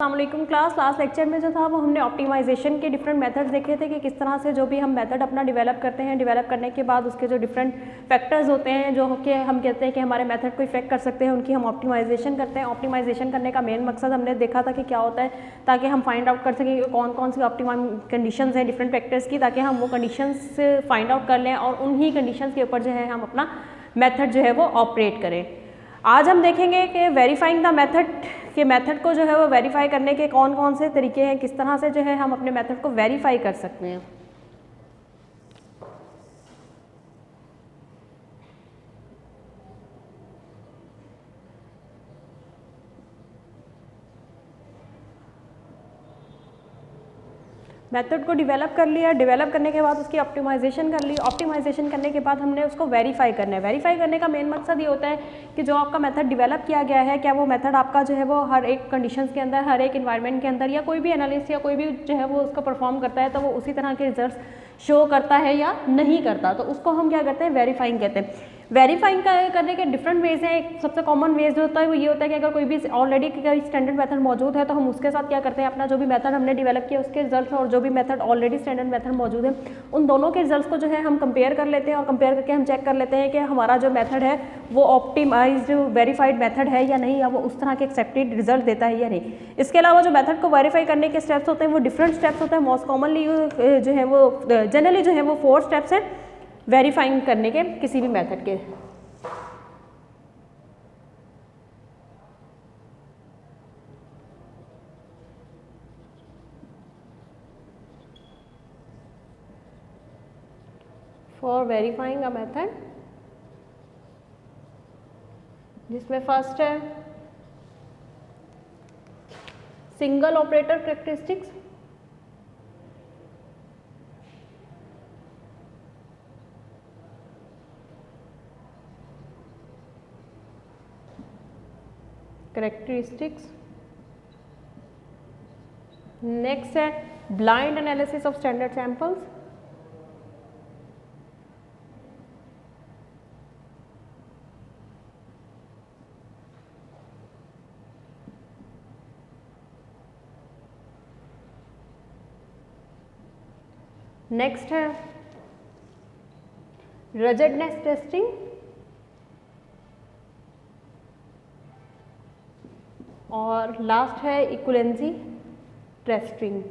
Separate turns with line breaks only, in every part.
अस्सलामुअलैकुम class. Last lecture में जो था वो हमने ऑप्टिमाइजेशन के डिफरेंट मेथड्स देखे थे कि किस तरह से जो भी हम मेथड अपना डेवलप करते हैं, डेवलप करने के बाद उसके जो डिफरेंट फैक्टर्स होते हैं जो कि हम कहते हैं कि हमारे मेथड को इफेक्ट कर सकते हैं, उनकी हम ऑप्टिमाइजेशन करते हैं। ऑप्टिमाइजेशन करने का मेन मकसद हमने देखा था कि क्या होता है, ताकि हम फाइंड आउट कर सकें कि कौन कौन सी ऑप्टिमम कंडीशंस हैं डिफरेंट फैक्टर्स की, ताकि हम वो कंडीशंस फाइंड आउट कर लें और उन्हीं कंडीशंस के ऊपर जो है हम अपना मेथड जो है वो ऑपरेट करें। आज हम देखेंगे कि वेरीफाइंग द मेथड के मेथड को जो है वो वेरीफाई करने के कौन कौन से तरीके हैं, किस तरह से जो है हम अपने मेथड को वेरीफाई कर सकते हैं। मेथड को डेवलप कर लिया, डेवलप करने के बाद उसकी ऑप्टिमाइजेशन कर ली, ऑप्टिमाइजेशन करने के बाद हमने उसको वेरीफाई करना है। वेरीफाई करने का मेन मकसद ये होता है कि जो आपका मेथड डेवलप किया गया है, क्या वो मेथड आपका जो है वो हर एक कंडीशंस के अंदर, हर एक इन्वायरमेंट के अंदर या कोई भी एनालिस्ट या कोई भी जो है वो उसको परफॉर्म करता है तो वो उसी तरह के रिजल्ट्स शो करता है या नहीं करता, तो उसको हम क्या करते हैं, वेरीफाइंग कहते हैं। वेरीफाइंग करने के डिफरेंट वेज हैं। एक सबसे कॉमन वेज जो होता है वो ये होता है कि अगर कोई भी ऑलरेडी कोई स्टैंडर्ड मेथड मौजूद है तो हम उसके साथ क्या करते हैं, अपना जो भी मेथड हमने डेवलप किया उसके रिजल्ट्स और जो भी मेथड ऑलरेडी स्टैंडर्ड मेथड मौजूद है उन दोनों के रिजल्ट्स को जो है हम कंपेयर कर लेते हैं और कंपेयर करके हम चेक कर लेते हैं कि हमारा जो मेथड है वो ऑप्टिमाइज्ड वेरीफाइड मेथड है या नहीं, या वो उस तरह के एक्सेप्टेड रिजल्ट देता है या नहीं। इसके अलावा जो मेथड को वेरीफाई करने के स्टेप्स होते हैं वो डिफरेंट स्टेप्स होते हैं। मोस्ट कॉमनली जो है वो जनरली जो है वो 4 स्टेप्स हैं वेरीफाइंग करने के किसी भी मेथड के। फॉर वेरीफाइंग अ मेथड, जिसमें फर्स्ट है सिंगल ऑपरेटर कैरेक्टरिस्टिक्स, नेक्स्ट है blind analysis of standard samples, next है रजडनेस टेस्टिंग, और लास्ट है इक्विवेलेंसी टेस्टिंग।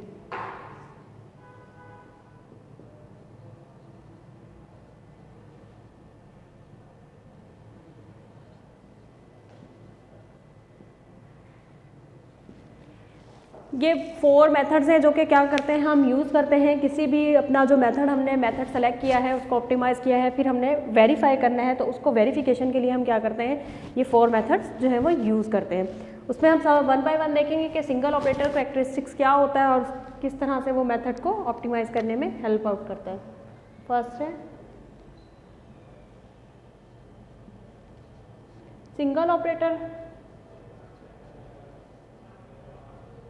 ये 4 मेथड्स हैं जो कि क्या करते हैं, हम यूज़ करते हैं किसी भी अपना जो मेथड हमने मेथड सेलेक्ट किया है उसको ऑप्टिमाइज़ किया है, फिर हमने वेरीफाई करना है तो उसको वेरिफिकेशन के लिए हम क्या करते हैं, ये 4 मेथड्स जो है वो यूज़ करते हैं। उसमें हम सब 1 बाय 1 देखेंगे कि सिंगल ऑपरेटर कैरेक्टरिस्टिक्स क्या होता है और किस तरह से वो मेथड को ऑप्टिमाइज़ करने में हेल्प आउट करता है। फर्स्ट है सिंगल ऑपरेटर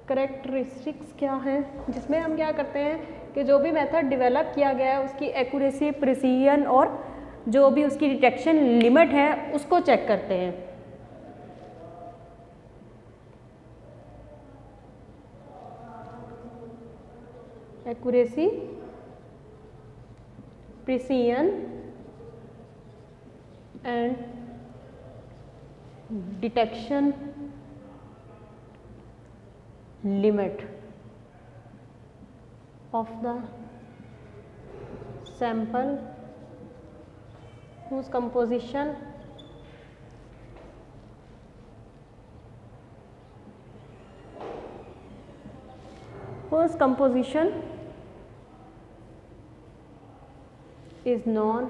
करेक्टरिस्टिक्स क्या है, जिसमें हम क्या करते हैं कि जो भी मेथड डेवलप किया गया है उसकी एक्यूरेसी, प्रिसीजन और जो भी उसकी डिटेक्शन लिमिट है उसको चेक करते हैं। Accuracy, precision and detection limit of the sample whose composition is known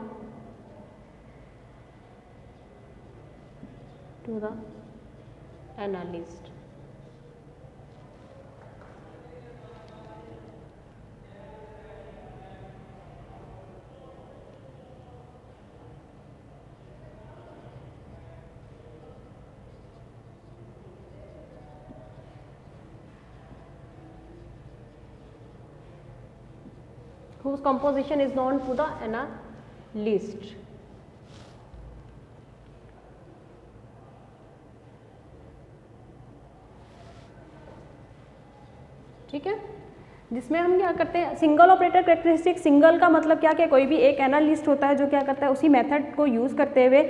to the analyst. Whose composition is known to the analyst. ठीक है, जिसमें हम क्या करते हैं, सिंगल ऑपरेटर कैरेक्टरिस्टिक। सिंगल का मतलब क्या कि कोई भी एक एनालिस्ट होता है जो क्या करता है उसी मेथड को यूज़ करते हुए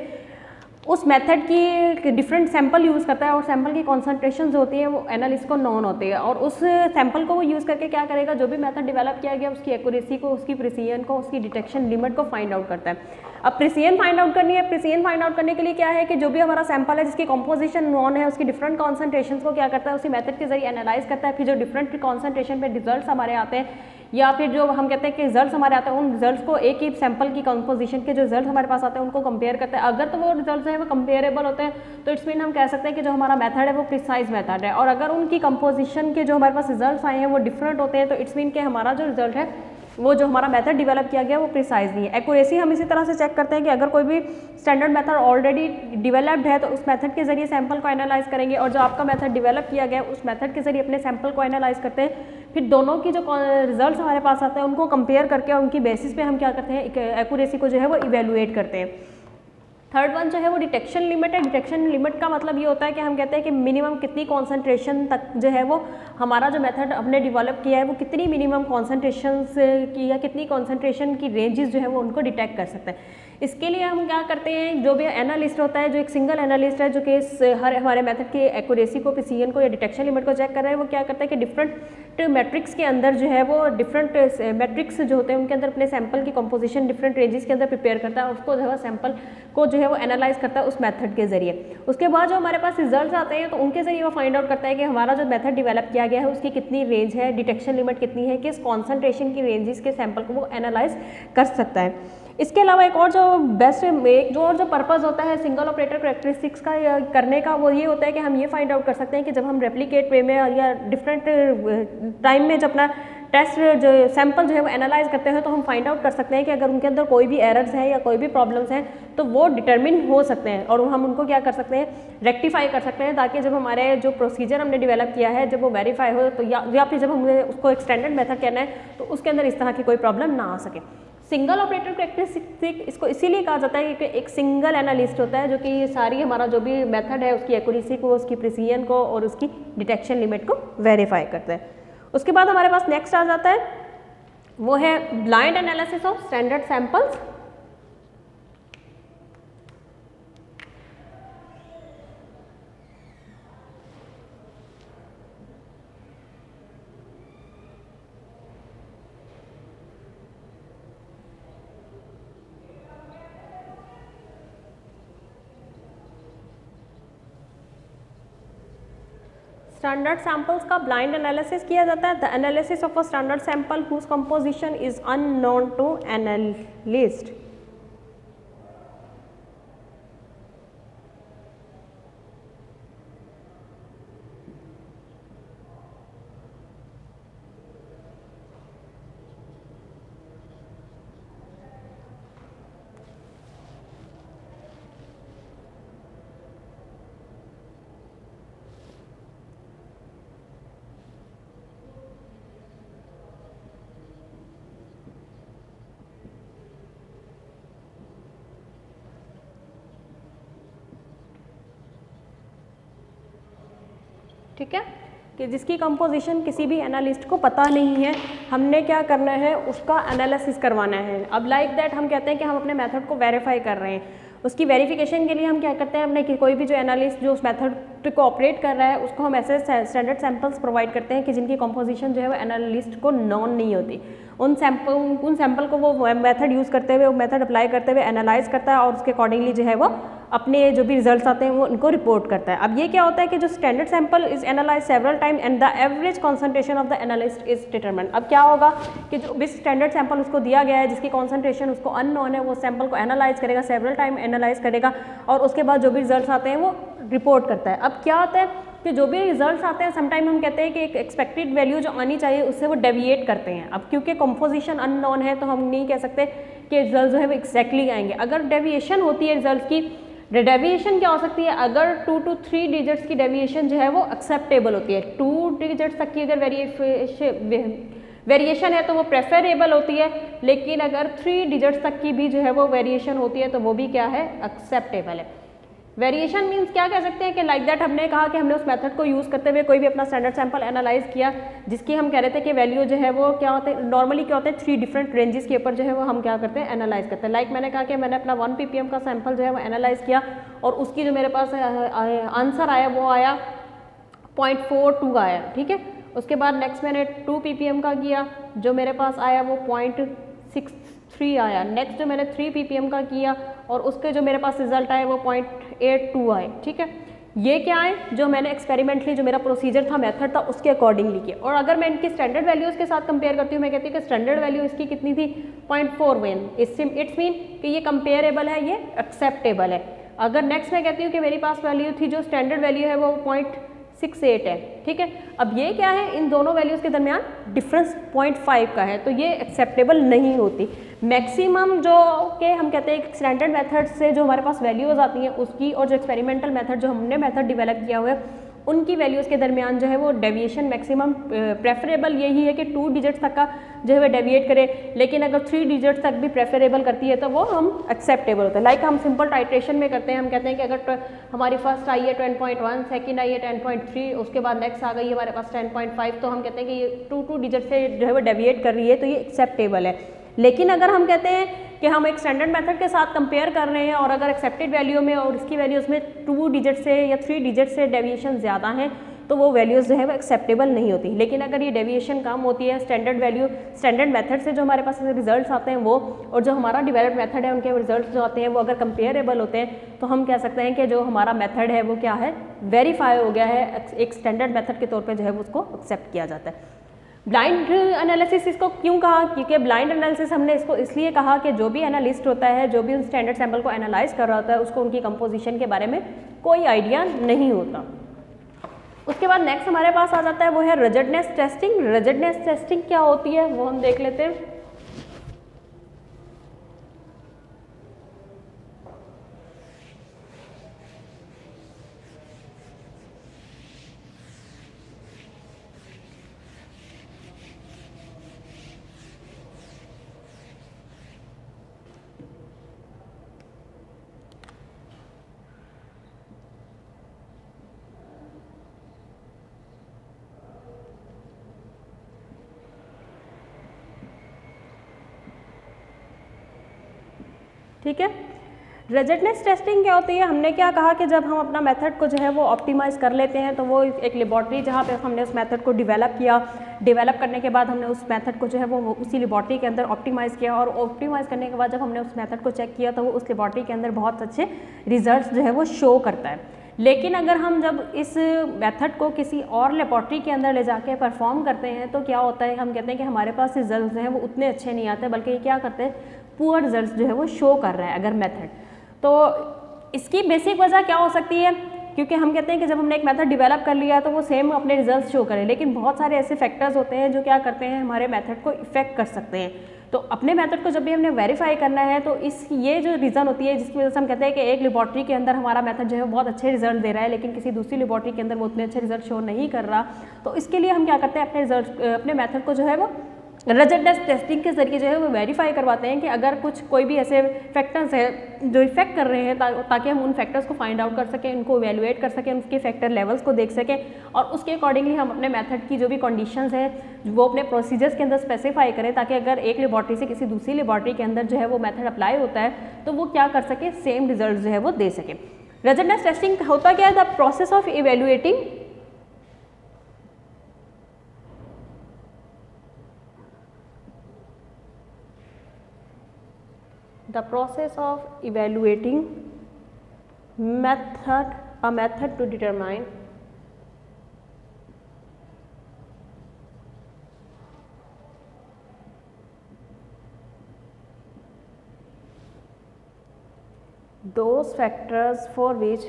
उस मेथड की डिफरेंट सैंपल यूज़ करता है और सैंपल की कॉन्सेंट्रेशन होती है वो एनालिस्ट को नॉन होती है, और उस सैंपल को वो यूज़ करके क्या करेगा, जो भी मेथड डेवलप किया गया उसकी एक्यूरेसी को, उसकी प्रिसीजन को, उसकी डिटेक्शन लिमिट को फाइंड आउट करता है। अब प्रिसीजन फाइंड आउट करनी है, प्रिसीजन फाइंड आउट करने के लिए क्या है कि जो भी हमारा सैंपल है जिसकी कॉम्पोजिशन नॉन है उसकी डिफरेंट कॉन्सेंट्रेशन को क्या करता है उसी मेथड के जरिए एनालाइज करता है। फिर जो डिफरेंट कॉन्सेंट्रेशन पे रिजल्ट हमारे आते हैं या फिर जो हम कहते हैं कि रिजल्ट्स हमारे आते हैं उन रिजल्ट्स को एक ही सैंपल की कंपोजिशन के जो रिजल्ट हमारे पास आते हैं उनको कंपेयर करते हैं। अगर तो वो रिजल्ट्स हैं वो कंपेरेबल होते हैं तो इट्स मीन हम कह सकते हैं कि जो हमारा मेथड है वो प्रिसाइज मेथड है, और अगर उनकी कंपोजिशन के जो हमारे पास रिजल्ट्स आए हैं वो डिफरेंट होते हैं तो इट्स मीन कि हमारा जो रिजल्ट है वो जो हमारा मेथड डेवलप किया गया वो प्रिसाइज नहीं है। एक्यूरेसी हम इसी तरह से चेक करते हैं कि अगर कोई भी स्टैंडर्ड मेथड ऑलरेडी डेवलप्ड है तो उस मेथड के जरिए सैंपल को एनालाइज करेंगे, और जो आपका मेथड डेवलप किया गया उस मेथड के जरिए अपने सैंपल को एनालाइज करते हैं। फिर दोनों की जो रिजल्ट्स हमारे पास आते हैं उनको कंपेयर करके उनकी बेसिस पे हम क्या करते हैं एक्यूरेसी को जो है वो इवेलुएट करते हैं। थर्ड वन जो है वो डिटेक्शन लिमिट है। डिटेक्शन लिमिट का मतलब ये होता है कि हम कहते हैं कि मिनिमम कितनी कॉन्सेंट्रेशन तक जो है वो हमारा जो मेथड हमने डेवलप किया है वो कितनी मिनिमम कॉन्सेंट्रेशन की या कितनी कॉन्सेंट्रेशन की रेंजेस जो है वो उनको डिटेक्ट कर सकते हैं। इसके लिए हम क्या करते हैं, जो भी एनालिस्ट होता है, जो एक सिंगल एनालिस्ट है जो कि हर हमारे मेथड की एक्यूरेसी को, प्रिसीजन को या डिटेक्शन लिमिट को चेक कर रहे हैं, वो क्या करता है कि डिफरेंट मैट्रिक्स के अंदर जो है वो डिफरेंट मैट्रिक्स जो होते हैं उनके अंदर अपने सैंपल की कंपोजिशन डिफरेंट रेंजेस के अंदर प्रिपेयर करता है और उसको जो है सैंपल को जो है वो एनालाइज करता है उस मेथड के जरिए। उसके बाद जो हमारे पास रिजल्ट्स आते हैं तो उनके जरिए वो फाइंड आउट करता है कि हमारा जो मेथड डेवलप किया गया है उसकी कितनी रेंज है, डिटेक्शन लिमिट कितनी है, किस कॉन्सेंट्रेशन की रेंजेस के सैंपल को वो एनालाइज कर सकता है। इसके अलावा एक और जो बेस्ट एक जो पर्पज़ होता है सिंगल ऑपरेटर कैरेक्टरिस्टिक्स का करने का वो ये होता है कि हम ये फाइंड आउट कर सकते हैं कि जब हम रेप्लिकेट वे में या डिफरेंट टाइम में जब अपना टेस्ट जो सैंपल जो है वो एनालाइज करते हैं तो हम फाइंड आउट कर सकते हैं कि अगर उनके अंदर कोई भी एरर्स हैं या कोई भी प्रॉब्लम्स हैं तो वो डिटरमिन हो सकते हैं और हम उनको क्या कर सकते हैं, रेक्टिफाई कर सकते हैं, ताकि जब हमारे जो प्रोसीजर हमने डेवलप किया है जब वो वेरीफाई हो तो या फिर जब हमें उसको एक स्टैंडर्ड मेथड कहना है तो उसके अंदर इस तरह की कोई प्रॉब्लम ना आ सके। सिंगल ऑपरेटर कैरेक्टरिस्टिक इसको इसीलिए कहा जाता है कि एक सिंगल एनालिस्ट होता है जो कि सारी हमारा जो भी मेथड है उसकी एक्यूरेसी को, उसकी प्रिसीजन को और उसकी डिटेक्शन लिमिट को वेरीफाई करता है। उसके बाद हमारे पास नेक्स्ट आ जाता है वो है blind analysis of standard samples. Standard samples का ब्लाइंड एनालिसिस किया जाता है। The analysis of a standard sample whose composition is unknown to analyst. ठीक है, कि जिसकी कंपोजिशन किसी भी एनालिस्ट को पता नहीं है, हमने क्या करना है उसका एनालिसिस करवाना है। अब लाइक दैट हम कहते हैं कि हम अपने मेथड को वेरीफाई कर रहे हैं, उसकी वेरिफिकेशन के लिए हम क्या करते हैं, हमने कोई भी जो एनालिस्ट जो उस मेथड को ऑपरेट कर रहा है उसको हम ऐसे स्टैंडर्ड सैंपल्स प्रोवाइड करते हैं कि जिनकी कंपोजिशन जो है वो एनालिस्ट को नॉन नहीं होती। उन सैंपल को वो मेथड यूज़ करते हुए, वो मेथड अप्लाई करते हुए एनालाइज करता है और उसके अकॉर्डिंगली जो है वो अपने जो भी रिजल्ट्स आते हैं वो उनको रिपोर्ट करता है। अब ये क्या होता है कि जो standard sample is analyse several time and the average concentration of the analyst is determined. अब क्या होगा कि जो भी स्टैंडर्ड सैंपल उसको दिया गया है जिसकी कॉन्सेंट्रेशन उसको अननोन है, वो सैंपल को एनालाइज करेगा, सेवरल टाइम एनालाइज करेगा और उसके बाद जो भी रिजल्ट्स आते हैं वो रिपोर्ट करता है। अब क्या होता है कि जो भी रिजल्ट्स आते हैं समटाइम हम कहते हैं कि एक एक्सपेक्टेड वैल्यू जो आनी चाहिए उससे वो डेविएट करते हैं। अब क्योंकि कंपोजिशन अननोन है तो हम नहीं कह सकते कि रिजल्ट जो है वो एक्जैक्टली आएंगे। अगर डेविएशन होती है रिजल्ट की, डेविएशन क्या हो सकती है, अगर 2 to 3 डिजिट्स की डेविएशन जो है वो एक्सेप्टेबल होती है। 2 डिजिट्स तक की अगर वेरिएशन है तो वो प्रेफरेबल होती है, लेकिन अगर 3 डिजिट्स तक की भी जो है वो वेरिएशन होती है तो वो भी क्या है, एक्सेप्टेबल है। वेरिएशन मीन्स क्या कह सकते हैं कि लाइक दैट हमने कहा कि हमने उस मेथड को यूज़ करते हुए कोई भी अपना स्टैंडर्ड सैंपल एनालाइज किया, जिसकी हम कह रहे थे कि वैल्यू जो है वो क्या होते हैं, नॉर्मली क्या होते हैं 3 डिफरेंट रेंजेस के ऊपर जो है वो हम क्या करते हैं, एनालाइज करते हैं। लाइक मैंने कहा कि मैंने अपना 1 ppm का सैंपल जो है वो एनालाइज किया और उसकी जो मेरे पास आंसर आया वो आया 0.42 आया, ठीक है। उसके बाद नेक्स्ट मैंने 2 ppm का किया, जो मेरे पास आया वो 0.63 आया। नेक्स्ट जो मैंने 3 ppm का किया और उसके जो मेरे पास रिजल्ट आए वो 0.82 आए, ठीक है। ये क्या है, जो मैंने एक्सपेरिमेंटली जो मेरा प्रोसीजर था, मेथड था, उसके अकॉर्डिंगली किया। और अगर मैं इनकी स्टैंडर्ड वैल्यूज़ के साथ कंपेयर करती हूँ, मैं कहती हूँ कि स्टैंडर्ड वैल्यू इसकी कितनी थी 0.41, इट्स मीन कि ये कंपेरेबल है, ये एक्सेप्टेबल है। अगर नेक्स्ट मैं कहती हूँ कि मेरी पास वैल्यू थी, जो स्टैंडर्ड वैल्यू है वो 0.68 है, ठीक है। अब ये क्या है, इन दोनों वैल्यूज़ के दरमियान डिफरेंस 0.5 का है, तो ये एक्सेप्टेबल नहीं होती। मैक्सिमम जो के हम कहते हैं स्टैंडर्ड मेथड से जो हमारे पास वैल्यूज़ आती हैं उसकी, और जो एक्सपेरिमेंटल मेथड जो हमने मेथड डेवलप किया हुआ है उनकी वैल्यूज़ के दरमियान जो है वो डेविएशन मैक्सिमम प्रेफरेबल यही है कि 2 डिजिट्स तक का जो है वो डेविएट करे, लेकिन अगर 3 डिजिट्स तक भी प्रेफरेबल करती है तो वो हम एक्सेप्टेबल होता है। लाइक हम सिंपल टाइट्रेशन में करते हैं, हम कहते हैं कि अगर हमारी फर्स्ट आई है 10.1, सेकंड आई है 10.3, उसके बाद नेक्स्ट आ गई हमारे पास 10.5, तो हम कहते हैं कि ये 2 डिजिट से जो है वो डेविएट कर रही है, तो ये एक्सेप्टेबल है। लेकिन अगर हम कहते हैं कि हम एक स्टैंडर्ड मेथड के साथ कंपेयर कर रहे हैं और अगर एक्सेप्टेड वैल्यू में और इसकी वैल्यूज़ में 2 डिजिट से या 3 डिजिट से डेविएशन ज़्यादा हैं, तो वो वैल्यूज़ जो है वो एक्सेप्टेबल नहीं होती। लेकिन अगर ये डेविएशन कम होती है, स्टैंडर्ड वैल्यू स्टैंडर्ड मेथड से जो हमारे पास रिजल्ट्स आते हैं वो, और जो हमारा डेवलप्ड मेथड है उनके रिजल्ट्स जो आते हैं वो अगर कंपेरेबल होते हैं, तो हम कह सकते हैं कि जो हमारा मेथड है वो क्या है, वेरीफाई हो गया है, एक स्टैंडर्ड मेथड के तौर पर जो है उसको एक्सेप्ट किया जाता है। ब्लाइंड एनालिसिस इसको क्यों कहा, क्योंकि ब्लाइंड एनालिसिस हमने इसको इसलिए कहा कि जो भी एनालिस्ट होता है, जो भी उन स्टैंडर्ड सैंपल को एनालाइज कर रहा होता है, उसको उनकी कंपोजिशन के बारे में कोई आइडिया नहीं होता। उसके बाद नेक्स्ट हमारे पास आ जाता है वो है रिजिडनेस टेस्टिंग। रिजिडनेस टेस्टिंग क्या होती है वो हम देख लेते हैं। ठीक है, रिजिडनेस टेस्टिंग क्या होती है, हमने क्या कहा कि जब हम अपना मेथड को जो है वो ऑप्टिमाइज कर लेते हैं, तो वो एक लेबॉर्ट्री जहाँ पे हमने उस मेथड को डेवलप किया, डेवलप करने के बाद हमने उस मेथड को जो है वो उसी लेबॉर्ट्री के अंदर ऑप्टिमाइज़ किया, और ऑप्टिमाइज़ करने के बाद जब हमने उस मेथड को चेक किया तो वो उस लेबॉर्ट्री के अंदर बहुत अच्छे रिजल्ट्स जो है वो शो करता है। लेकिन अगर हम जब इस मेथड को किसी और लेबॉर्ट्री के अंदर ले जाके परफॉर्म करते हैं तो क्या होता है, हम कहते हैं कि हमारे पास रिजल्ट जो हैं वो उतने अच्छे नहीं आते, बल्कि ये क्या करते हैं, पुअर रिजल्ट जो है वो शो कर रहा है अगर मेथड। तो इसकी बेसिक वजह क्या हो सकती है, क्योंकि हम कहते हैं कि जब हमने एक मेथड डेवलप कर लिया तो वो सेम अपने रिजल्ट शो करे, लेकिन बहुत सारे ऐसे फैक्टर्स होते हैं जो क्या करते हैं, हमारे मेथड को इफेक्ट कर सकते हैं। तो अपने मेथड को जब भी हमने वेरीफाई करना है तो ये जो रीज़न होती है जिसकी वजह से हम कहते हैं कि एक लेबॉर्ट्री के अंदर हमारा मेथड जो है बहुत अच्छे रिजल्ट दे रहा है, लेकिन किसी दूसरी लेबॉर्ट्री के अंदर वो उतने अच्छे रिजल्ट शो नहीं कर रहा, तो इसके लिए हम क्या करते हैं, अपने मेथड को जो है वो रिजिडनेस टेस्टिंग के जरिए जो है वो वेरीफाई करवाते हैं कि अगर कोई भी ऐसे फैक्टर्स है जो इफेक्ट कर रहे हैं, ताकि हम उन फैक्टर्स को फाइंड आउट कर सकें, उनको इवेलुएट कर सकें, उनके फैक्टर लेवल्स को देख सकें, और उसके अकॉर्डिंगली हम अपने मेथड की जो भी कंडीशंस हैं वो अपने प्रोसीजर्स के अंदर स्पेसिफाई करें, ताकि अगर एक लेबॉर्ट्री से किसी दूसरी लेबॉर्ट्री के अंदर जो है वो मेथड अप्लाई होता है तो वो क्या कर सके, सेम रिजल्ट जो है वो दे सके। रिजिडनेस टेस्टिंग होता क्या है, the process of evaluating the process of evaluating a method to determine those factors for which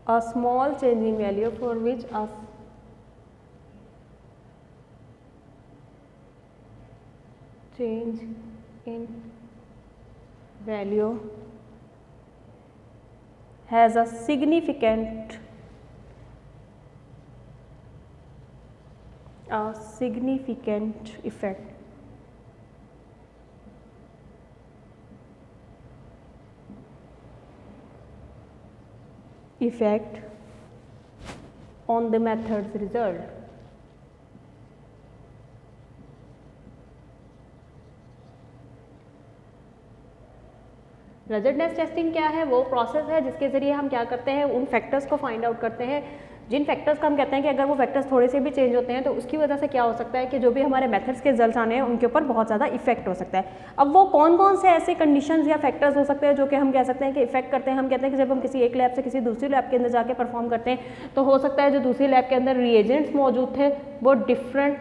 a small change in value for which a change in value has a significant significant effect on the method's result. Resultness testing क्या है? वो process है जिसके ज़रिए हम क्या करते हैं, उन फैक्टर्स को फाइंड आउट करते हैं जिन फैक्टर्स का हम कहते हैं कि अगर वो फैक्टर्स थोड़े से भी चेंज होते हैं तो उसकी वजह से क्या हो सकता है कि जो भी हमारे मेथड्स के रिजल्ट आने हैं उनके ऊपर बहुत ज़्यादा इफेक्ट हो सकता है। अब वो कौन कौन से ऐसे कंडीशंस या फैक्टर्स हो सकते हैं जो कि हम कह सकते हैं कि इफेक्ट करते हैं। हम कहते हैं कि जब हम किसी एक लैब से किसी दूसरी लैब के अंदर जाके परफॉर्म करते हैं तो हो सकता है जो दूसरी लैब के अंदर रिएजेंट्स मौजूद थे वो डिफरेंट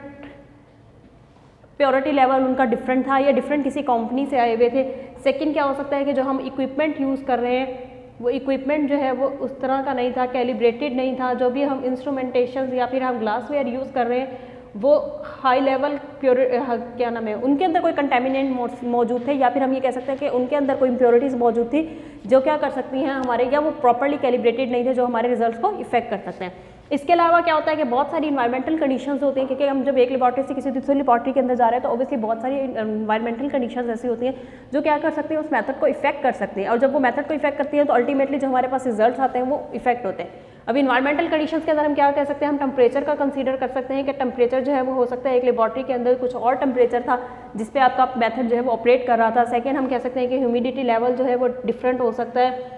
प्योरिटी लेवल उनका डिफरेंट था या डिफरेंट किसी कंपनी से आए हुए थे। सेकंड क्या हो सकता है कि जो हम इक्विपमेंट यूज़ कर रहे हैं वो इक्विपमेंट जो है वो उस तरह का नहीं था, कैलिब्रेटेड नहीं था। जो भी हम इंस्ट्रूमेंटेशन या फिर हम ग्लासवेयर यूज़ कर रहे हैं वो हाई लेवल क्या नाम है, उनके अंदर कोई कंटेमिनेंट मौजूद थे या फिर हम ये कह सकते हैं कि उनके अंदर कोई इम्प्योरिटीज़ मौजूद थी जो क्या कर सकती हैं हमारे, या वो प्रॉपरली कैलिब्रेटेड नहीं थे जो हमारे रिजल्ट्स को इफेक्ट कर सकते हैं। इसके अलावा क्या होता है कि बहुत सारी इन्वायरमेंटल कंडीशंस होती हैं, क्योंकि हम जब एक लेबॉर्ट्री से किसी दूसरी लेबॉर्ट्री के अंदर जा रहे हैं तो ऑब्वियसली बहुत सारी इन्वायरमेंटल कंडीशंस ऐसी होती हैं जो क्या कर सकती हैं, उस मेथड को इफेक्ट कर सकती हैं। और जब वो मेथड को इफेक्ट करती है तो अल्टीमेटली जो हमारे पास रिजल्ट्स आते हैं वो इफेक्ट होते हैं। अब इन्वायरमेंटल कंडीशंस के अंदर हम क्या कह सकते हैं, हम टेम्परेचर का कंसीडर कर सकते हैं कि टेम्परेचर जो है वो हो सकता है एक लेबॉर्ट्री के अंदर कुछ और टेम्परेचर था जिस पे आपका मेथड जो है वो ऑपरेट कर रहा था। सेकेंड हम कह सकते हैं कि ह्यूमिडिटी लेवल जो है वो डिफरेंट हो सकता है,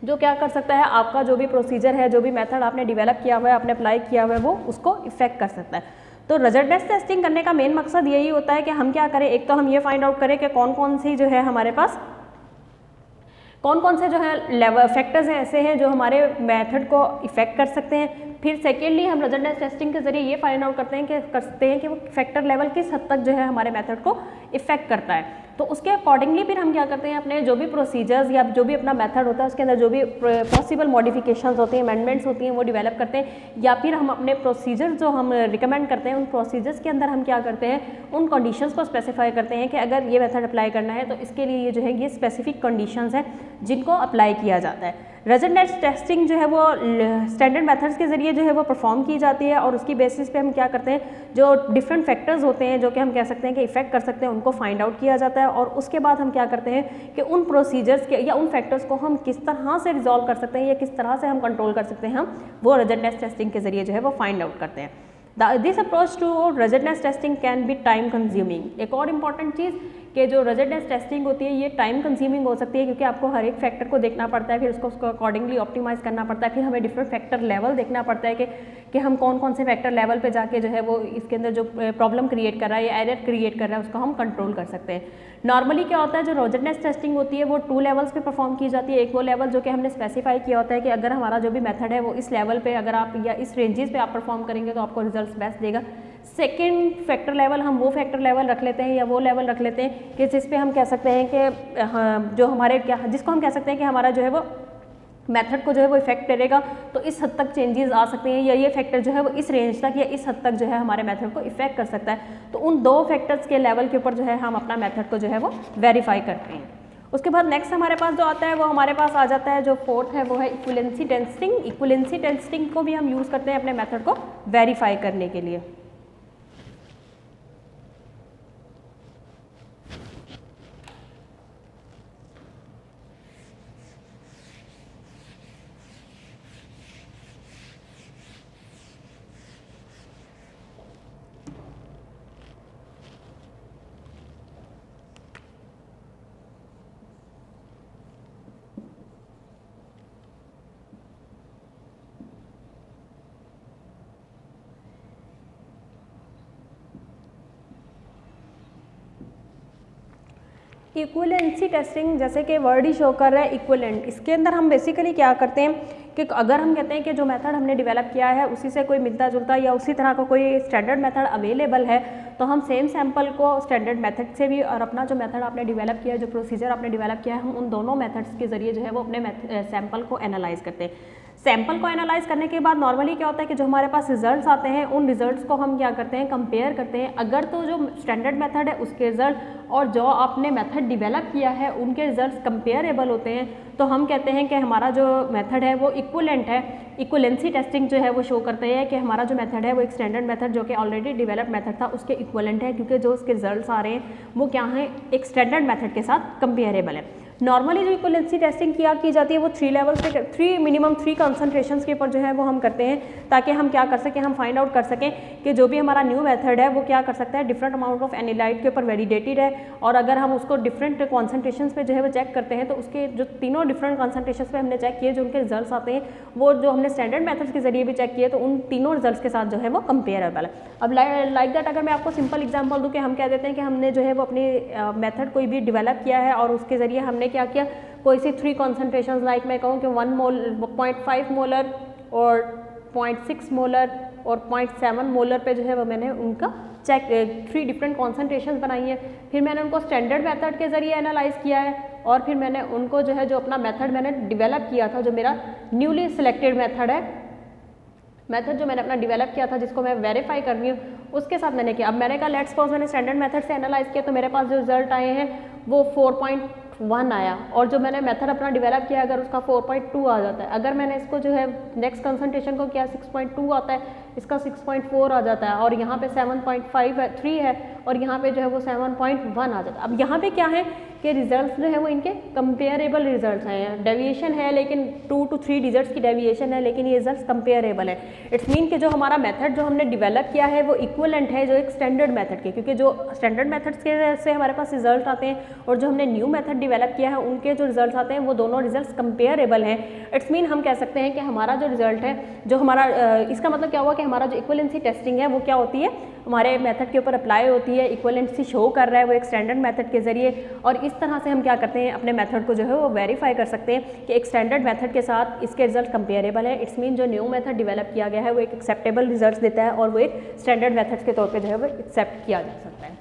जो क्या कर सकता है आपका जो भी प्रोसीजर है, जो भी मेथड आपने डेवलप किया हुआ है, आपने अप्लाई किया हुआ है, वो उसको इफेक्ट कर सकता है। तो रिजल्टनेस टेस्टिंग करने का मेन मकसद यही होता है कि हम क्या करें, एक तो हम ये फाइंड आउट करें कि कौन कौन सी जो है हमारे पास कौन कौन से जो है लेवल फैक्टर्स हैं ऐसे हैं जो हमारे मेथड को इफेक्ट कर सकते हैं। फिर सेकेंडली हम रिजल्टनेस टेस्टिंग के जरिए ये फाइंड आउट करते हैं कि वो फैक्टर लेवल किस हद तक जो है हमारे मेथड को इफेक्ट करता है। तो उसके अकॉर्डिंगली फिर हम क्या करते हैं, अपने जो भी प्रोसीजर्स या जो भी अपना मेथड होता है उसके अंदर जो भी पॉसिबल मॉडिफिकेशंस होती हैं, अमेंडमेंट्स होती हैं, वो डेवलप करते हैं। या फिर हम अपने प्रोसीजर जो हम रिकमेंड करते हैं उन प्रोसीजर्स के अंदर हम क्या करते हैं, उन कंडीशंस को स्पेसिफाई करते हैं कि अगर ये मेथड अप्लाई करना है तो इसके लिए ये जो है ये स्पेसिफिक कंडीशंस हैं जिनको अप्लाई किया जाता है। रिजल्टनेस टेस्टिंग जो है वो स्टैंडर्ड मेथड्स के जरिए जो है वो परफॉर्म की जाती है और उसकी बेसिस पे हम क्या करते हैं, जो डिफरेंट फैक्टर्स होते हैं जो कि हम कह सकते हैं कि इफेक्ट कर सकते हैं उनको फाइंड आउट किया जाता है। और उसके बाद हम क्या करते हैं कि उन प्रोसीजर्स के या उन फैक्टर्स को हम किस तरह से रिजॉल्व कर सकते हैं या किस तरह से हम कंट्रोल कर सकते हैं, हम वो रिजल्टनेस टेस्टिंग के जरिए जो है वो फाइंड आउट करते हैं। This approach to resultness testing can be time consuming. एक और इम्पॉर्टेंट चीज़ कि जो रिजल्टनेस टेस्टिंग होती है ये टाइम कंज्यूमिंग हो सकती है, क्योंकि आपको हर एक फैक्टर को देखना पड़ता है, फिर उसको अकॉर्डिंगली ऑप्टिमाइज करना पड़ता है। फिर हमें डिफरेंट फैक्टर लेवल देखना पड़ता है कि हम कौन कौन से फैक्टर लेवल पे जाके जो है वो इसके अंदर जो प्रॉब्लम क्रिएट कर रहा है या एरर क्रिएट कर रहा है उसको हम कंट्रोल कर सकते हैं। नॉर्मली क्या होता है, जो रिजल्टनेस टेस्टिंग होती है वो 2 लेवल्स पे परफॉर्म की जाती है। एक वो लेवल जो कि हमने स्पेसिफाई किया होता है कि अगर हमारा जो भी मेथड है वो इस लेवल पे अगर आप या इस रेंजेस पे आप परफॉर्म करेंगे तो आपको रिजल्ट बेस्ट देगा। सेकेंड फैक्टर लेवल हम वो फैक्टर लेवल रख लेते हैं या वो लेवल रख लेते हैं कि जिस पे हम कह सकते हैं कि जो हमारे क्या जिसको हम कह सकते हैं कि हमारा जो है वो मेथड को जो है वो इफेक्ट करेगा, तो इस हद तक चेंजेस आ सकते हैं या ये फैक्टर जो है वो इस रेंज तक या इस हद तक जो है हमारे मेथड को इफेक्ट कर सकता है। तो उन 2 फैक्टर्स के लेवल के ऊपर जो है हम अपना मेथड को जो है वो वेरीफाई करते हैं। उसके बाद नेक्स्ट हमारे पास जो आता है वो हमारे पास आ जाता है, जो फोर्थ है वो है इक्विवेलेंसी टेस्टिंग। इक्विवेलेंसी टेस्टिंग को भी हम यूज़ करते हैं अपने मेथड को वेरीफाई करने के लिए। इक्विवेलेंसी टेस्टिंग जैसे कि वर्ड ही शो कर रहा है इक्विवेलेंट, इसके अंदर हम बेसिकली क्या करते हैं कि अगर हम कहते हैं कि जो मेथड हमने डेवलप किया है उसी से कोई मिलता जुलता या उसी तरह का कोई स्टैंडर्ड मेथड अवेलेबल है तो हम सेम सैंपल को स्टैंडर्ड मेथड से भी और अपना जो मेथड आपने डेवलप किया है, जो प्रोसीजर आपने डेवलप किया है, हम उन दोनों मेथड्स के जरिए जो है वो अपने सैंपल को एनालाइज करते हैं। सैंपल को एनालाइज करने के बाद नॉर्मली क्या होता है कि जो हमारे पास रिजल्ट्स आते हैं उन रिजल्ट्स को हम क्या करते हैं, कंपेयर करते हैं। अगर तो जो स्टैंडर्ड मेथड है उसके रिजल्ट और जो आपने मेथड डेवलप किया है उनके रिजल्ट्स कंपेरेबल होते हैं तो हम कहते हैं कि हमारा जो मेथड है वो इक्विवेलेंट है। इक्विवेलेंसी टेस्टिंग जो है वो शो करते हैं कि हमारा जो मेथड है वो एक स्टैंडर्ड मेथड जो कि ऑलरेडी डेवलप मेथड था उसके इक्विवेलेंट है, क्योंकि जो उसके रिजल्ट्स आ रहे हैं वो क्या हैं, एक स्टैंडर्ड मेथड के साथ कंपेरेबल है। नॉर्मली जो इक्विवेलेंसी टेस्टिंग की जाती है वो 3 लेवल पे मिनिमम 3 कॉन्सेंट्रेशंस के ऊपर जो है वो हम करते हैं, ताकि हम क्या कर सकें, हम फाइंड आउट कर सकें कि जो भी हमारा न्यू मेथड है वो क्या कर सकता है, डिफरेंट अमाउंट ऑफ एनालाइट के ऊपर वैलिडेटेड है। और अगर हम उसको डिफरेंट कॉन्सेंट्रेशंस पे जो है वो चेक करते हैं तो उसके जो तीनों डिफरेंट कॉन्सेंट्रेशंस पे हमने चेक किए, जो उनके रिजल्ट्स आते हैं वो जो हमने स्टैंडर्ड मेथड्स के जरिए भी चेक किए तो उन तीनों रिजल्ट्स के साथ जो है वो कंपेरेबल है। अब लाइक दैट अगर मैं आपको सिंपल एग्जाम्पल दूँ कि हम कह देते हैं कि हमने जो है वो अपनी मेथड कोई भी डेवलप किया है और उसके ज़रिए हमने क्या किया, कोई सी 3 कॉन्सेंट्रेशन लाइक मैं कहूँ कि 0.5 मोलर और 0.6 मोलर और 0.7 मोलर पे जो है वो मैंने उनका चेक 3 डिफरेंट कॉन्सेंट्रेशन बनाई है। फिर मैंने उनको स्टैंडर्ड मेथड के ज़रिए एनालाइज किया है और फिर मैंने उनको जो है जो अपना मेथड मैंने डेवलप किया था, जो मेरा न्यूली सिलेक्टेड मेथड है, मेथड जो मैंने अपना डेवलप किया था जिसको मैं वेरीफाई कर रही हूँ उसके साथ मैंने किया। अब मैंने कहा लेट्स सपोज मैंने स्टैंडर्ड मेथड से एनालाइज किया तो मेरे पास जो रिजल्ट आए हैं वो 4.1 आया और जो मैंने मेथड अपना डेवलप किया अगर उसका 4.2 आ जाता है, अगर मैंने इसको जो है नेक्स्ट कंसंट्रेशन को किया 6.2 आता है, इसका 6.4 आ जाता है और यहाँ पे 7.3 है और यहाँ पे जो है वो 7.1 आ जाता है। अब यहाँ पे क्या है कि रिजल्ट्स जो है वो इनके कंपेरेबल रिजल्ट्स हैं, डेविएशन है लेकिन 2 to 3 डिजिट्स की डेविएशन है लेकिन ये रिजल्ट्स कंपेरेबल है। इट्स मीन कि जो हमारा मेथड जो हमने डेवलप किया है वो इक्विवेलेंट है जो एक स्टैंडर्ड मेथड के, क्योंकि जो स्टैंडर्ड मेथड्स के से हमारे पास रिजल्ट आते हैं और जो हमने न्यू मेथड डेवलप किया है उनके जो रिजल्ट्स आते हैं वो दोनों रिजल्ट्स कंपेरेबल हैं। इट्स मीन हम कह सकते हैं कि हमारा जो रिजल्ट है जो हमारा इसका मतलब क्या हुआ कि हमारा जो इक्विवेलेंसी टेस्टिंग है वो क्या होती है, हमारे मेथड के ऊपर अप्लाई होती है, इक्विवेलेंसी शो कर रहा है वो एक स्टैंडर्ड मेथड के जरिए और इस तरह से हम क्या करते हैं अपने मेथड को जो है वो वेरीफाई कर सकते हैं कि एक स्टैंडर्ड मेथड के साथ इसके रिजल्ट कंपेरेबल है। इट्स मीन जो न्यू मेथड डेवलप किया गया है वो एक एक्सेप्टेबल रिजल्ट देता है और वो एक स्टैंडर्ड मेथड्स के तौर पे जो है वो एक्सेप्ट किया जा सकता है।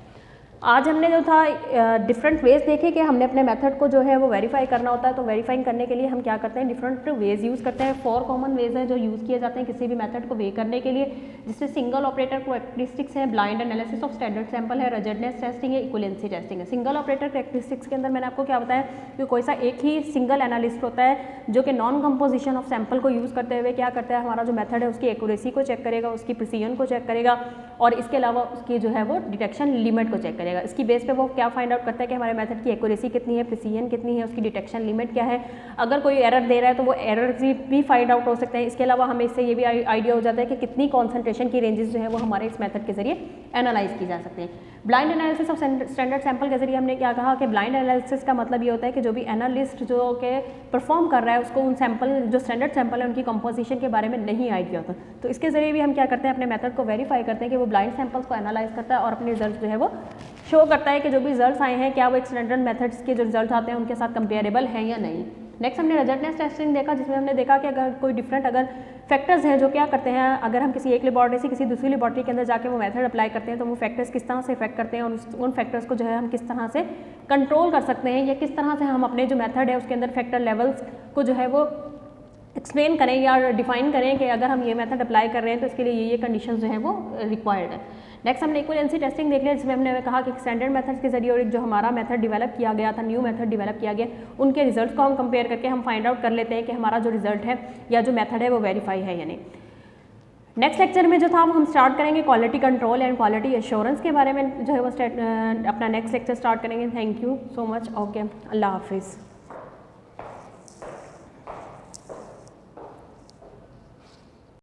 आज हमने जो था डिफरेंट वेज देखे कि हमने अपने मेथड को जो है वो वेरीफाई करना होता है, तो वेरीफाइंग करने के लिए हम क्या करते हैं, डिफरेंट वेज यूज़ करते हैं। 4 कॉमन वेज हैं जो यूज़ किए जाते हैं किसी भी मेथड को वे करने के लिए, जिससे सिंगल ऑपरेटर कैरेक्टरिस्टिक्स है, blind analysis of standard sample है, रजडनेस टेस्टिंग है, इक्विवेलेंसी टेस्टिंग है। सिंगल ऑपरेटर कैरेक्टरिस्टिक्स के अंदर मैंने आपको क्या बताया कि कोई सा एक ही सिंगल एनालिस्ट होता है जो कि नॉन कंपोजिशन ऑफ सैंपल को यूज़ करते हुए क्या करता है, हमारा जो मेथड है उसकी एक्यूरेसी को चेक करेगा, उसकी प्रिसीजन को चेक करेगा और इसके अलावा उसकी जो है वो डिटेक्शन लिमिट को चेक करेगा। इसकी बेस पे वो क्या फाइंड आउट करता है कि हमारे मेथड की एक्यूरेसी कितनी है, प्रिसीजन कितनी है, उसकी डिटेक्शन लिमिट क्या है। अगर कोई एरर दे रहा है तो वो एरर भी फाइंड आउट हो सकते हैं। इसके अलावा हमें इससे ये भी आइडिया हो जाता है कि कितनी कॉन्सेंट्रेशन की रेंजेस जो है वो हमारे इस मेथड के जरिए एनालाइज की जा सकते हैं। Blind analysis of standard sample के जरिए हमने क्या कहा कि ब्लाइंड एनालिसिस का मतलब ये होता है कि जो भी एनालिस्ट जो के परफॉर्म कर रहा है उसको उन सैंपल जो स्टैंडर्ड सैंपल है उनकी कंपोजिशन के बारे में नहीं आइडिया होता, तो इसके जरिए भी हम क्या करते हैं अपने मेथड को वेरीफाई करते हैं कि वो ब्लाइंड सैंपल्स को एनालाइज करता है और अपने रिजल्ट जो है वो शो करता है कि जो भी रिजल्ट्स आए हैं क्या वो एक स्टैंडर्ड मेथड्स के जो रिजल्ट आते हैं उनके साथ कंपेरेबल हैं या नहीं। नेक्स्ट हमने रजडनेस टेस्टिंग देखा जिसमें हमने देखा कि अगर कोई डिफरेंट अगर फैक्टर्स हैं जो क्या करते हैं, अगर हम किसी एक लेबॉर्टरी से किसी दूसरी लेबॉर्टरी के अंदर जाके वो मेथड अप्लाई करते हैं तो वो फैक्टर्स किस तरह से इफेक्ट करते हैं और उन फैक्टर्स को जो है हम किस तरह से कंट्रोल कर सकते हैं या किस तरह से हम अपने जो मेथड है उसके अंदर फैक्टर लेवल्स को जो है वो एक्सप्लेन करें या डिफाइन करें कि अगर हम ये मेथड अप्लाई कर रहे हैं तो इसके लिए ये कंडीशन जो है वो रिक्वायर्ड है। नेक्स्ट हमने इक्विवेलेंसी टेस्टिंग देख लिया जिसमें हमने कहा कि स्टैंडर्ड मेथड्स के जरिए और एक जो हमारा मेथड डेवलप किया गया था, न्यू मेथड डेवलप किया गया, उनके रिजल्ट्स को हम कंपेयर करके हम फाइंड आउट कर लेते हैं कि हमारा जो रिजल्ट है या जो मेथड है वो वेरीफाई है या नहीं। नेक्स्ट लेक्चर में जो था वो हम स्टार्ट करेंगे quality control and quality assurance के बारे में जो है वो अपना नेक्स्ट लेक्चर स्टार्ट करेंगे। Thank you so much. Okay, अल्लाह हाफिज़।